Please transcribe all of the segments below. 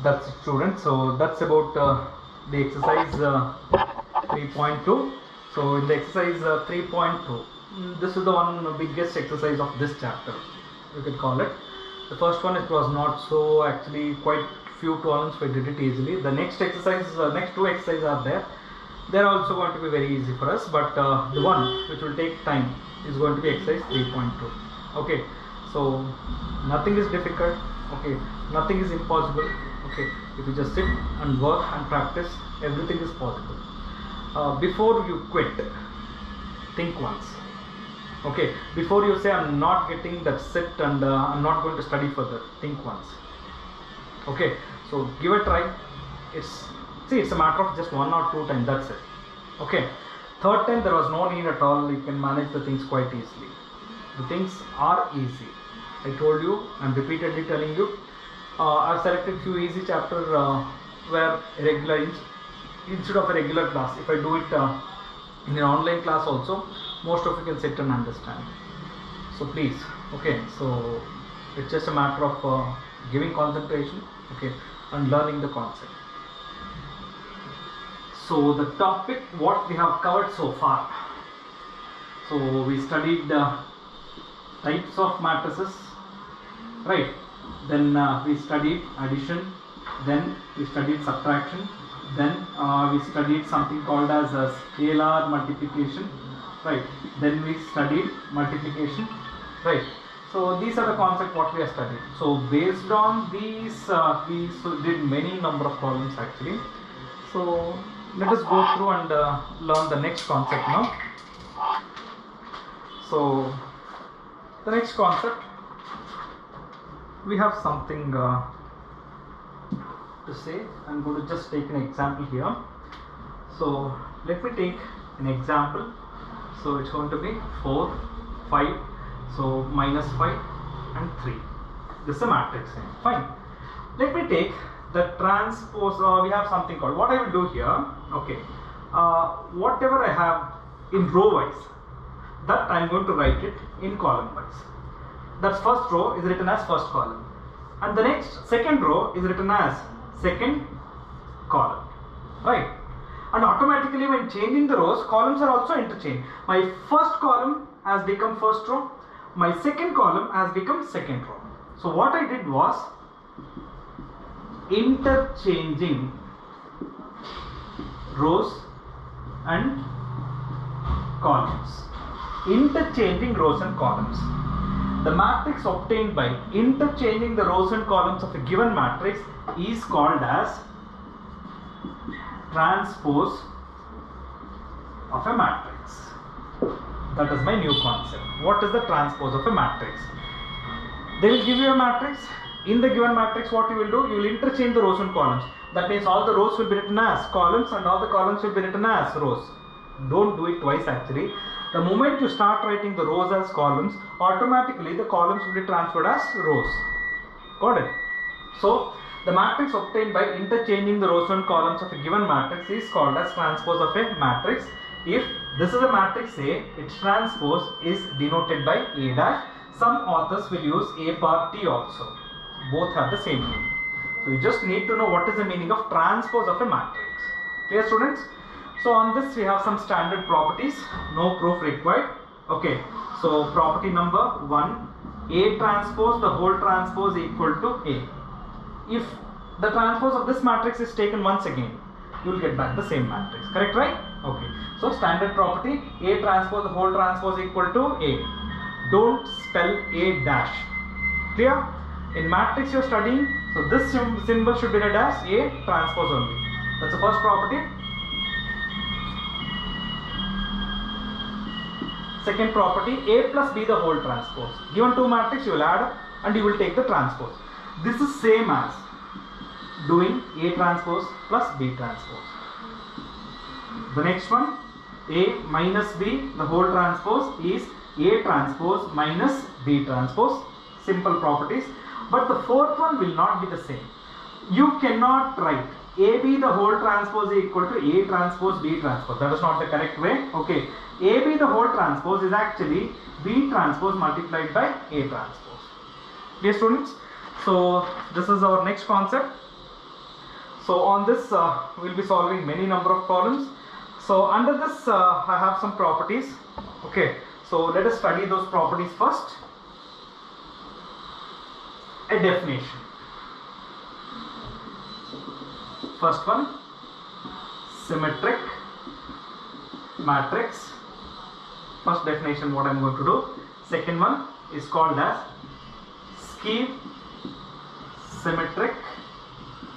That's it, students. So that's about the exercise 3.2. So in the exercise 3.2, this is the one biggest exercise of this chapter, you can call it. The first one, it was not so, actually quite few columns, we did it easily. The next exercise, next two exercises are there. They're also going to be very easy for us, but the one which will take time is going to be exercise 3.2. Okay, so nothing is difficult. Okay, nothing is impossible. Okay, if you just sit and work and practice, everything is possible. Before you quit, think once. Okay, before you say I'm not getting that sit and I'm not going to study further, think once. Okay, so give a try. It's a matter of just 1 or 2 times, that's it. Okay, third time there was no need at all. You can manage the things quite easily. The things are easy. I told you, I'm repeatedly telling you. I've selected few easy chapters where regular instead of a regular class, if I do it in an online class also, most of you can sit and understand. So please, okay, so it's just a matter of giving concentration, okay, and learning the concept. So the topic what we have covered so far. So we studied types of matrices, right? Then we studied addition, then we studied subtraction, then we studied something called as a scalar multiplication, right? Then we studied multiplication, right? So these are the concepts what we have studied. So based on these we did many number of problems actually. So let us go through and learn the next concept now. So the next concept, we have something to say. I'm going to just take an example here. So let me take an example. So it's going to be 4, 5, so minus 5 and 3. This is a matrix. Fine. Let me take the transpose. We have something called, what I will do here, okay, whatever I have in row wise, that I am going to write it in column wise. That first row is written as first column, and the next second row is written as second column, right? And automatically when changing the rows, columns are also interchanged. My first column has become first row, my second column has become second row. So what I did was interchanging rows and columns. Interchanging rows and columns. The matrix obtained by interchanging the rows and columns of a given matrix is called as transpose of a matrix. That is my new concept. What is the transpose of a matrix? They will give you a matrix. In the given matrix, what you will do? You will interchange the rows and columns. That means all the rows will be written as columns and all the columns will be written as rows. Don't do it twice actually. The moment you start writing the rows as columns, automatically the columns will be transferred as rows. Got it? So the matrix obtained by interchanging the rows and columns of a given matrix is called as transpose of a matrix. If this is a matrix A, its transpose is denoted by A dash. Some authors will use A bar T also. Both have the same meaning. So you just need to know what is the meaning of transpose of a matrix. Clear, students? So on this we have some standard properties. No proof required. Okay. So property number 1, A transpose the whole transpose equal to A. If the transpose of this matrix is taken once again, you will get back the same matrix. Correct, right? Okay. So standard property, A transpose the whole transpose equal to A. Don't spell A dash. Clear? In matrix you are studying, so this symbol should be read as A transpose only. That's the first property. Second property, A plus B the whole transpose. Given two matrix, you will add and you will take the transpose. This is same as doing A transpose plus B transpose. The next one, A minus B the whole transpose is A transpose minus B transpose. Simple properties. But the fourth one will not be the same. You cannot write AB the whole transpose equal to A transpose B transpose. That is not the correct way. Okay. AB the whole transpose is actually B transpose multiplied by A transpose. Dear students, so this is our next concept. So on this we'll be solving many number of problems. So under this I have some properties. Okay, so let us study those properties first. A definition. First one, symmetric matrix. First definition what I am going to do. Second one is called as skew symmetric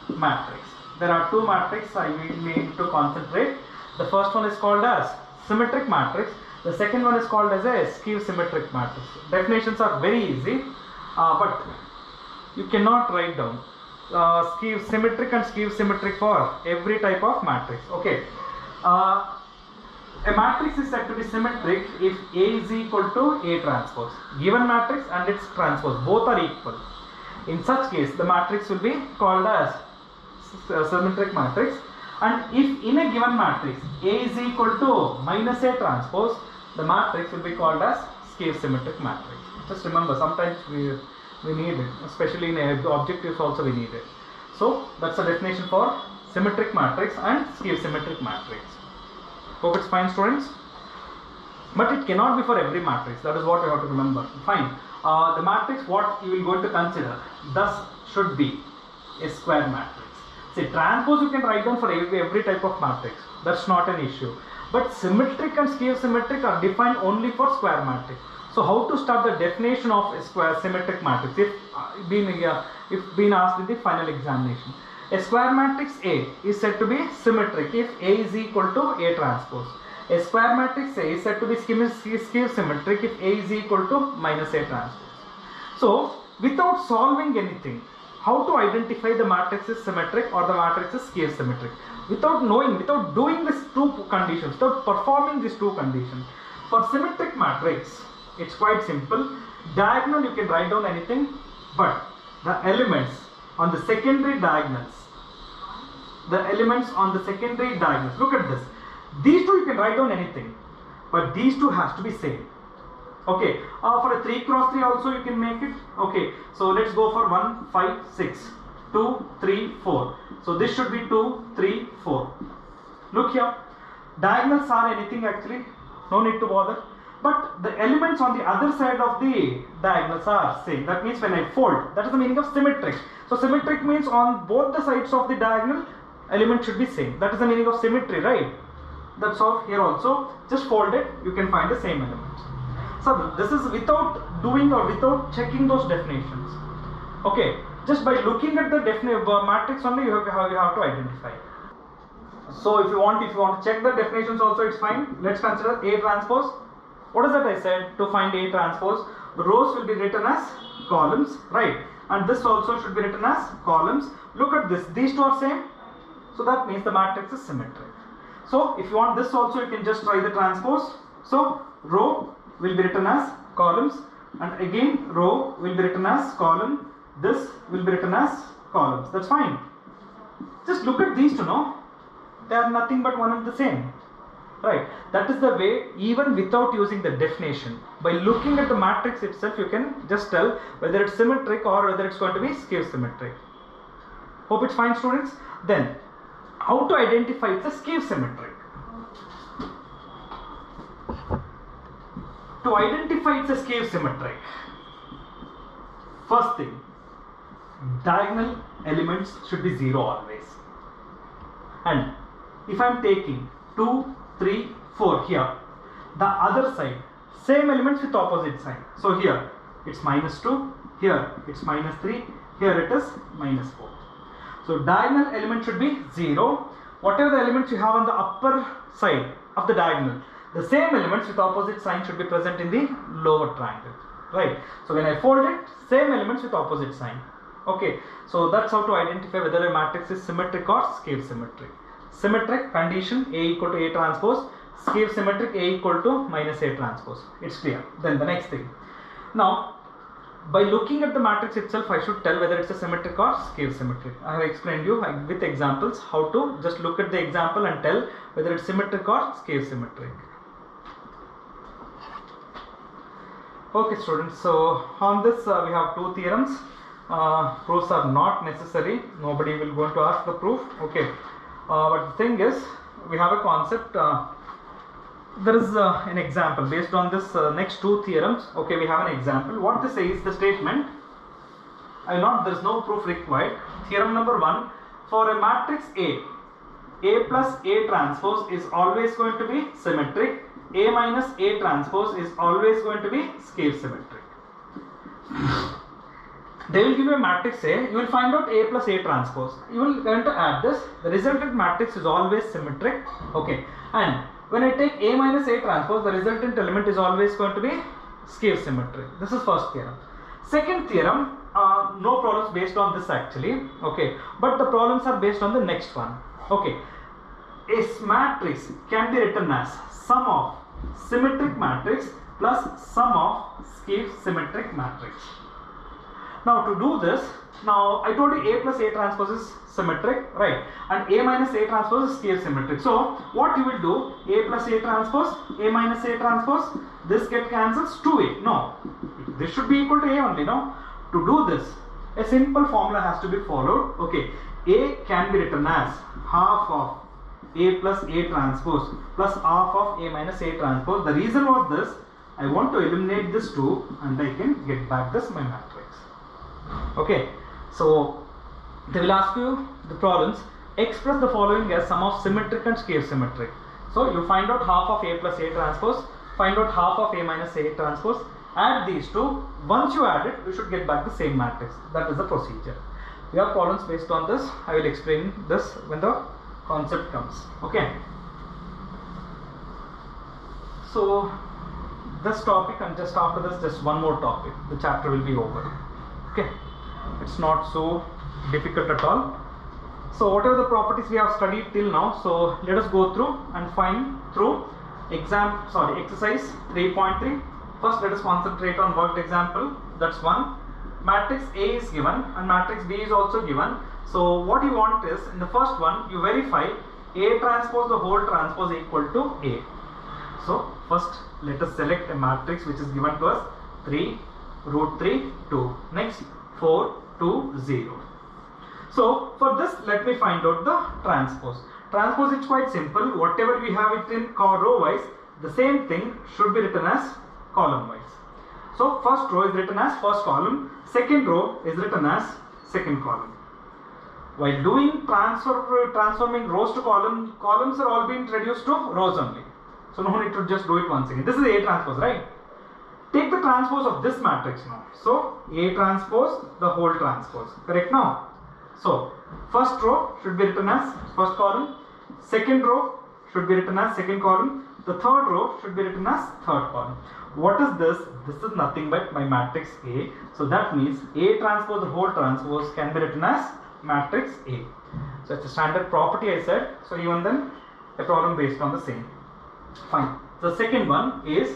matrix. There are two matrices I need to concentrate. The first one is called as symmetric matrix. The second one is called as a skew symmetric matrix. Definitions are very easy, but you cannot write down skew symmetric and skew symmetric for every type of matrix. Okay. A matrix is said to be symmetric if A is equal to A transpose. Given matrix and its transpose both are equal. In such case, the matrix will be called as symmetric matrix. And if in a given matrix A is equal to minus A transpose, the matrix will be called as skew symmetric matrix. Just remember, sometimes we need it, especially in objectives also we need it. So that's the definition for symmetric matrix and skew symmetric matrix. Hope it's fine, students. But it cannot be for every matrix. That is what you have to remember. Fine. The matrix what you will going to consider thus should be a square matrix. Say transpose you can write down for every type of matrix. That's not an issue. But symmetric and skew symmetric are defined only for square matrix. So how to start the definition of a square symmetric matrix if been asked in the final examination? A square matrix A is said to be symmetric if A is equal to A transpose. A square matrix A is said to be skew symmetric if A is equal to minus A transpose. So without solving anything, how to identify the matrix is symmetric or the matrix is skew symmetric? Without knowing, without doing these two conditions, without performing these two conditions. For symmetric matrix, it's quite simple. Diagonal you can write down anything, but the elements on the secondary diagonals, look at this. These two you can write down anything, but these two has to be same. Okay, for a 3 cross 3 also you can make it. Okay, so let's go for 1, 5, 6, 2, 3, 4. So this should be 2, 3, 4. Look here, diagonals are anything actually, no need to bother. But the elements on the other side of the diagonals are same. That means when I fold, that is the meaning of symmetric. So symmetric means on both the sides of the diagonal, element should be same. That is the meaning of symmetry, right? That's all here also. Just fold it, you can find the same elements. So this is without doing or without checking those definitions. Okay, just by looking at the matrix only you have to identify. So if you want to check the definitions also, it's fine. Let's consider A transpose. What is that I said? To find A transpose, the rows will be written as columns, right? And this also should be written as columns. Look at this, these two are same. So that means the matrix is symmetric. So if you want this also, you can just try the transpose. So row will be written as columns, and again row will be written as column. This will be written as columns. That's fine. Just look at these two, no? They are nothing but one and the same. Right, that is the way, even without using the definition, by looking at the matrix itself you can just tell whether it's symmetric or whether it's going to be skew symmetric. Hope it's fine, students. Then how to identify it's a skew symmetric? To identify it's a skew symmetric, first thing, diagonal elements should be 0 always. And if I am taking 2, 3, 4 here, the other side, same elements with opposite sign. So here it's minus 2, here it's minus 3, here it is minus 4. So diagonal element should be 0. Whatever the elements you have on the upper side of the diagonal, the same elements with opposite sign should be present in the lower triangle. Right. So when I fold it, same elements with opposite sign. Okay. So that's how to identify whether a matrix is symmetric or skew symmetric. Symmetric condition A equal to A transpose, skew symmetric A equal to minus A transpose. It's clear. Then the next thing. Now, by looking at the matrix itself, I should tell whether it's a symmetric or skew symmetric. I have explained you with examples how to just look at the example and tell whether it's symmetric or skew symmetric. Okay, students. So on this we have two theorems. Proofs are not necessary. Nobody will going to ask the proof. Okay. But the thing is, we have a concept. There is an example based on this next two theorems. Okay, we have an example. What this says, the statement, there is no proof required. Theorem number 1, for a matrix A plus A transpose is always going to be symmetric. A minus A transpose is always going to be scale symmetric. They will give you a matrix A, you will find out A plus A transpose. You will going to add this. The resultant matrix is always symmetric. Okay, and when I take A minus A transpose, the resultant element is always going to be scale symmetric. This is first theorem. Second theorem, no problems based on this actually. Okay, but the problems are based on the next one. Okay, a matrix can be written as sum of symmetric matrix plus sum of scale symmetric matrix. Now to do this, now I told you A plus A transpose is symmetric, right? And A minus A transpose is scale symmetric. So what you will do, A plus A transpose, A minus A transpose, this get cancels 2A. No, this should be equal to A only, no? To do this, a simple formula has to be followed. Okay, A can be written as half of A plus A transpose plus half of A minus A transpose. The reason was this, I want to eliminate this 2 and I can get back this my matrix. Okay, so they will ask you the problems, express the following as sum of symmetric and scale symmetric. So you find out half of A plus A transpose, find out half of A minus A transpose, add these two. Once you add it, you should get back the same matrix. That is the procedure. We have problems based on this. I will explain this when the concept comes. Okay, so this topic, and just after this, just one more topic, the chapter will be over. Okay, it's not so difficult at all. So whatever the properties we have studied till now, so let us go through and find through exercise 3.3. First let us concentrate on worked example. That's one. Matrix A is given and matrix B is also given. So what you want is, in the first one, you verify A transpose the whole transpose equal to A. So first let us select a matrix which is given to us 3 root 3 2, next 4 2 0. So for this, let me find out the transpose. Transpose is quite simple. Whatever we have it in row wise, the same thing should be written as column wise. So first row is written as first column, second row is written as second column. While doing transforming rows to columns are all being reduced to rows only. So no need to just do it once again. This is A transpose, right? Take the transpose of this matrix now. So A transpose the whole transpose. Correct now? So first row should be written as first column, second row should be written as second column, the third row should be written as third column. What is this? This is nothing but my matrix A. So that means A transpose the whole transpose can be written as matrix A. So it's a standard property I said. So even then a problem based on the same. Fine. The second one is,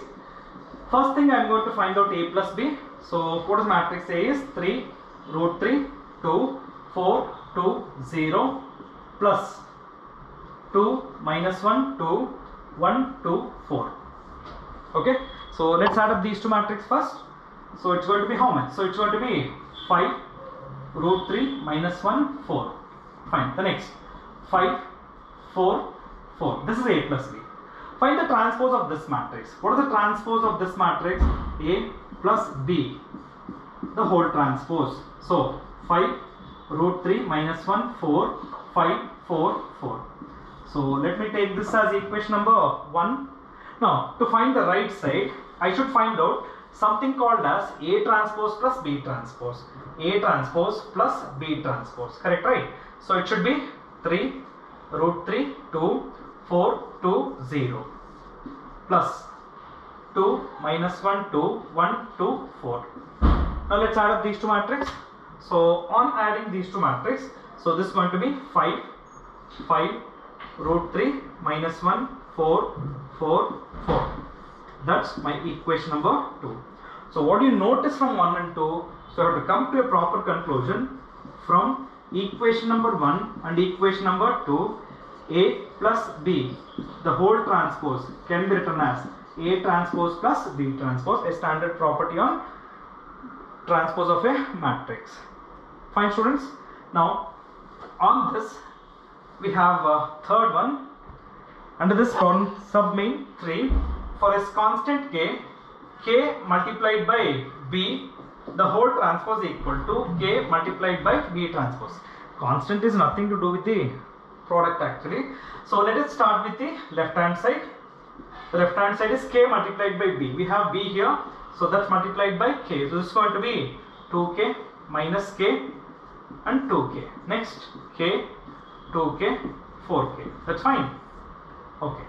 first thing I am going to find out A plus B. So what is matrix A is 3 root 3 2 4 2 0 plus 2 minus 1 2 1 2 4. Okay, so let's add up these two matrices first. So it's going to be how much? So it's going to be 5 root 3 minus 1 4. Fine. The next 5 4 4. This is A plus B. Find the transpose of this matrix. What is the transpose of this matrix? A plus B, the whole transpose. So 5 root 3 minus 1 4 5 4 4. So let me take this as equation number 1. Now to find the right side, I should find out something called as A transpose plus B transpose. A transpose plus B transpose. Correct, right? So it should be 3 root 3 2 4 2 0 plus 2 minus 1 2 1 2 4. Now let's add up these two matrices. So on adding these two matrices, so this is going to be 5 root 3 minus 1 4 4 4. That's my equation number 2. So what do you notice from 1 and 2? So I have to come to a proper conclusion from equation number 1 and equation number 2. A plus B, the whole transpose, can be written as A transpose plus B transpose, a standard property on transpose of a matrix. Fine, students. Now on this we have a third one. Under this problem, submain 3, for a constant k multiplied by b, the whole transpose equal to k multiplied by b transpose. Constant is nothing to do with the product actually. So let us start with the left hand side. The left hand side is k multiplied by b. We have b here, so that's multiplied by k. So this is going to be 2k minus k and 2k. Next k, 2k, 4k. That's fine. Okay.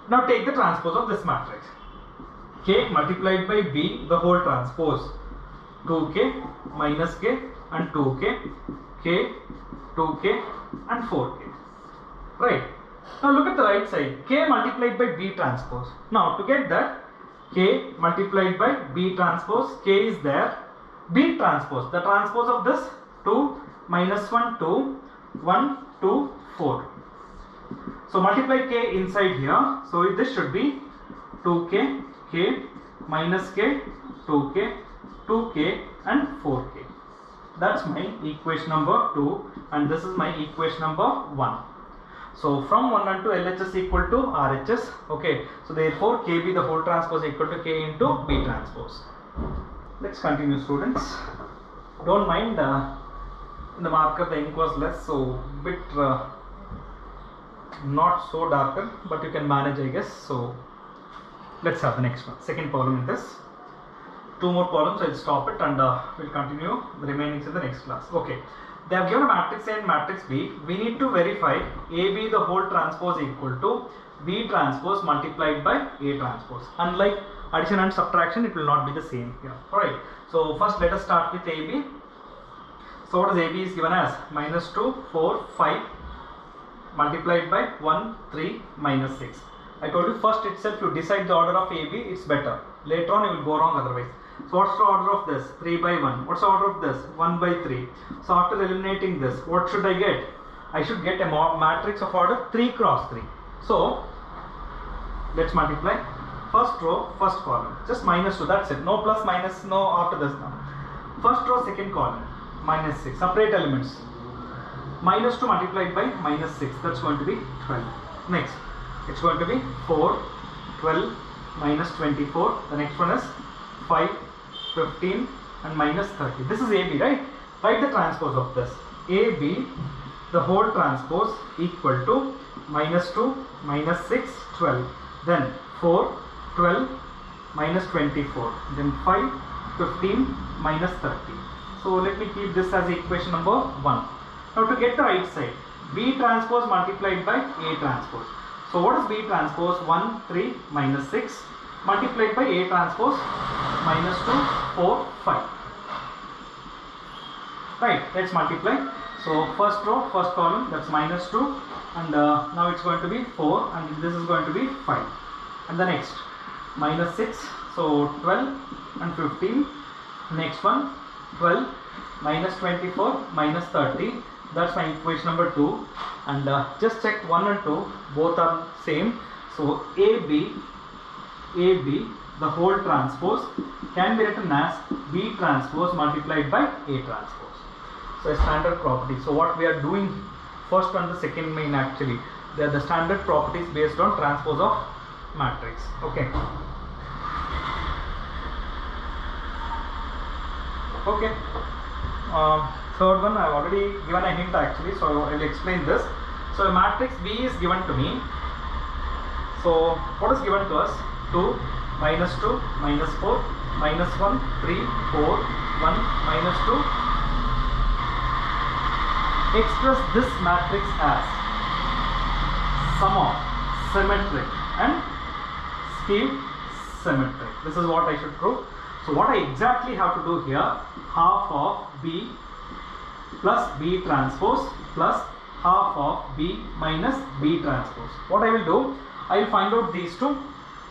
Now take the transpose of this matrix. K multiplied by b, the whole transpose. 2k minus k and 2k, k, 2k and 4k. Right. Now look at the right side. K multiplied by b transpose. Now to get that, k multiplied by b transpose, k is there. B transpose, the transpose of this 2 minus 1, 2, 1, 2, 4. So multiply k inside here. So this should be 2k, k minus k, 2k, 2k and 4k. That's my equation number 2 and this is my equation number 1. So from 1 and 2 LHS equal to RHS. Okay. So therefore KB the whole transpose equal to k into B transpose. Let's continue, students. Don't mind in the marker the ink was less, so bit not so darker, but you can manage, I guess. So let's have the next one. Second problem in this. 2 more problems. I'll stop it and we'll continue the remaining in the next class. Okay. They have given a matrix A and matrix B. We need to verify AB the whole transpose equal to B transpose multiplied by A transpose. Unlike addition and subtraction, it will not be the same here. Alright. So first let us start with AB. So what is AB is given as minus 2, 4, 5 multiplied by 1, 3, minus 6. I told you first itself you decide the order of AB, it's better. Later on you will go wrong otherwise. So what's the order of this? 3 by 1. What's the order of this? 1 by 3. So after eliminating this, what should I get? I should get a matrix of order 3 cross 3. So let's multiply. First row, first column. Just minus 2. That's it. No plus, minus, no after this now. First row, second column. Minus 6. Separate elements. Minus 2 multiplied by minus 6. That's going to be 12. Next, it's going to be 4, 12, minus 24. The next one is 5, 15 and minus 30. This is AB, right? Write the transpose of this. AB, the whole transpose equal to minus 2, minus 6, 12. Then 4, 12, minus 24. Then 5, 15, minus 30. So let me keep this as equation number 1. Now to get the right side, B transpose multiplied by A transpose. So what is B transpose? 1, 3, minus 6 multiplied by A transpose minus 2, 4, 5. Right, let's multiply. So first row, first column, that's minus 2 and now it's going to be 4 and this is going to be 5. And the next, minus 6, so 12 and 15. Next one, 12, minus 24, minus 30. That's my equation number 2. And just check 1 and 2, both are same. So AB, the whole transpose can be written as B transpose multiplied by A transpose. So a standard property. So what we are doing first and the second main actually, they are the standard properties based on transpose of matrix. Okay. Okay. Third one I have already given a hint actually, so I will explain this. So a matrix B is given to me. So what is given to us? 2, minus 2, minus 4, minus 1, 3, 4, 1, minus 2. Express this matrix as sum of symmetric and skew symmetric. This is what I should prove. So what I exactly have to do here, half of B plus B transpose plus half of B minus B transpose. What I will do, I will find out these two.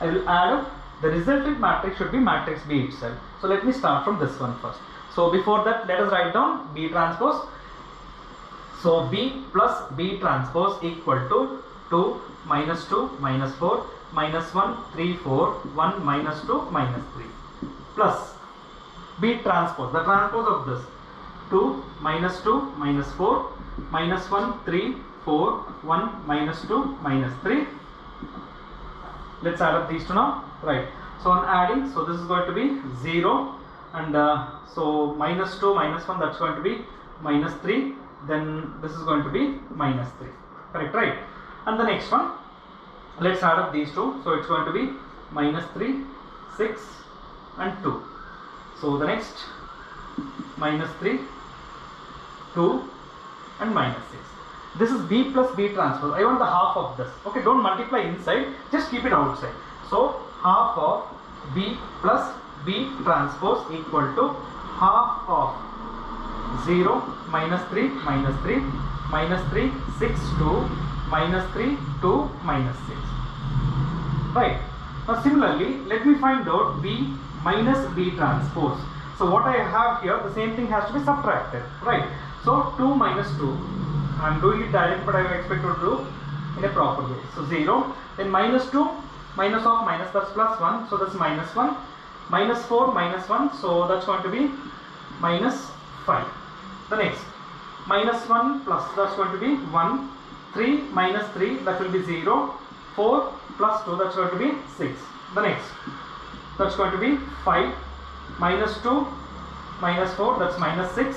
I will add up. The resultant matrix should be matrix B itself. So let me start from this one first. So before that, let us write down B transpose. So B plus B transpose equal to 2 minus 2 minus 4 minus 1 3 4 1 minus 2 minus 3 plus B transpose, the transpose of this 2, minus 2, minus 4, minus 1, 3, 4, 1, minus 2, minus 3. Let's add up these two now. Right. So on adding, so this is going to be 0, and so minus 2, minus 1, that's going to be minus 3. Then this is going to be minus 3. Correct, right? And the next one, let's add up these two. So it's going to be minus 3, 6, and 2. So the next, minus 3, 2, and minus 6. This is B plus B transpose. I want the half of this. Okay, don't multiply inside, just keep it outside. So half of B plus B transpose equal to half of 0, minus 3, minus 3, minus 3, 6, 2, minus 3, 2, minus 6. Right. Now similarly, let me find out B minus B transpose. So what I have here, the same thing has to be subtracted. Right. So 2 minus 2. I am doing it direct, but I expect to do in a proper way. So 0. Then minus 2, minus of minus, that's plus 1. So that's minus 1. Minus 4, minus 1. So that's going to be minus 5. The next, minus 1 plus, that's going to be 1. 3 minus 3, that will be 0. 4 plus 2, that's going to be 6. The next, that's going to be 5. Minus 2, minus 4, that's minus 6.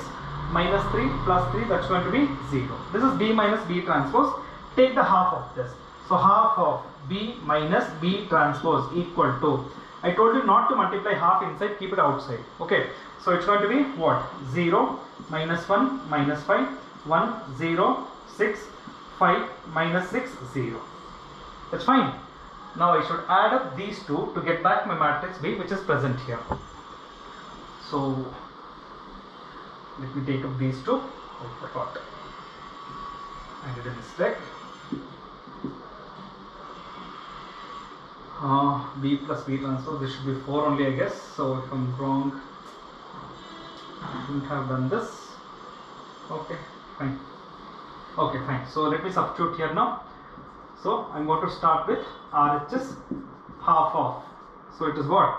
Minus 3 plus 3, that's going to be 0. This is B minus B transpose. Take the half of this. So half of B minus B transpose equal to, I told you not to multiply half inside, keep it outside. Okay. So it's going to be what? 0, minus 1, minus 5, 1, 0, 6, 5, minus 6, 0. That's fine. Now I should add up these two to get back my matrix B, which is present here. So let me take up these two. Oh, I forgot. I did a mistake. B plus B transpose, this should be 4 only, I guess. So if I'm wrong, I shouldn't have done this. Okay, fine. Okay, fine. So let me substitute here now. So I'm going to start with RHS half of. So it is what?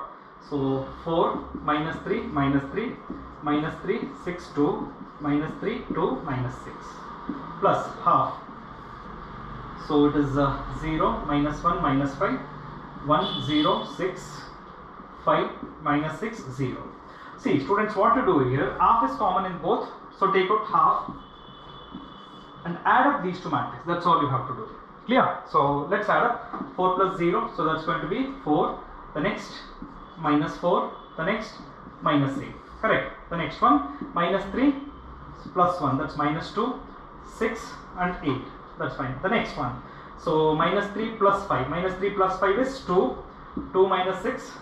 So 4 minus 3 minus 3 minus 3 6 2 minus 3 2 minus 6 plus half. So it is 0 minus 1 minus 5 1 0 6 5 minus 6 0. See students, what to do here, half is common in both, so take out half and add up these two matrices. That's all you have to do. Clear? So let's add up 4 plus 0, so that's going to be 4. The next minus 4, the next minus 8. Correct. The next one minus 3 plus 1, that's minus 2, 6 and 8. That's fine. The next one, so minus 3 plus 5. Minus 3 plus 5 is 2. 2 minus 6,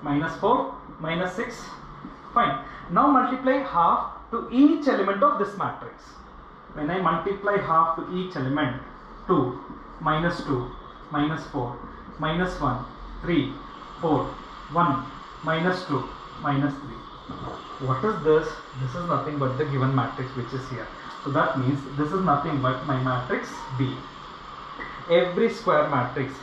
minus 4, minus 6. Fine. Now multiply half to each element of this matrix. When I multiply half to each element, 2, minus 2, minus 4, minus 1, 3, 4, 1, minus 2, minus 3. What is this? This is nothing but the given matrix which is here. So that means this is nothing but my matrix B. Every square matrix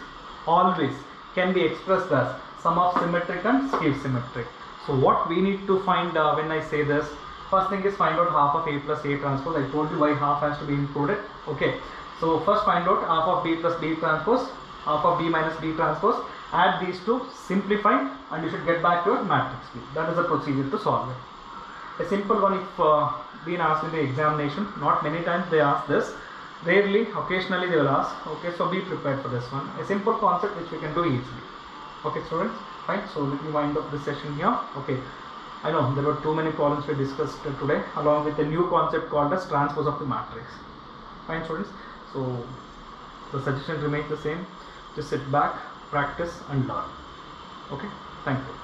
always can be expressed as sum of symmetric and skew symmetric. So what we need to find when I say this, first thing is find out half of A plus A transpose. I told you why half has to be included. Okay. So first find out half of B plus B transpose, half of B minus B transpose. Add these two, simplify, and you should get back your matrix B. That is the procedure to solve it. A simple one if been asked in the examination. Not many times they ask this. Rarely, occasionally they will ask. Okay, so be prepared for this one. A simple concept which we can do easily. Okay, students. Fine. So let me wind up this session here. Okay. I know there were too many problems we discussed today, along with a new concept called as transpose of the matrix. Fine, students. So the suggestion remains the same. Just sit back, practice and learn. Okay. Thank you.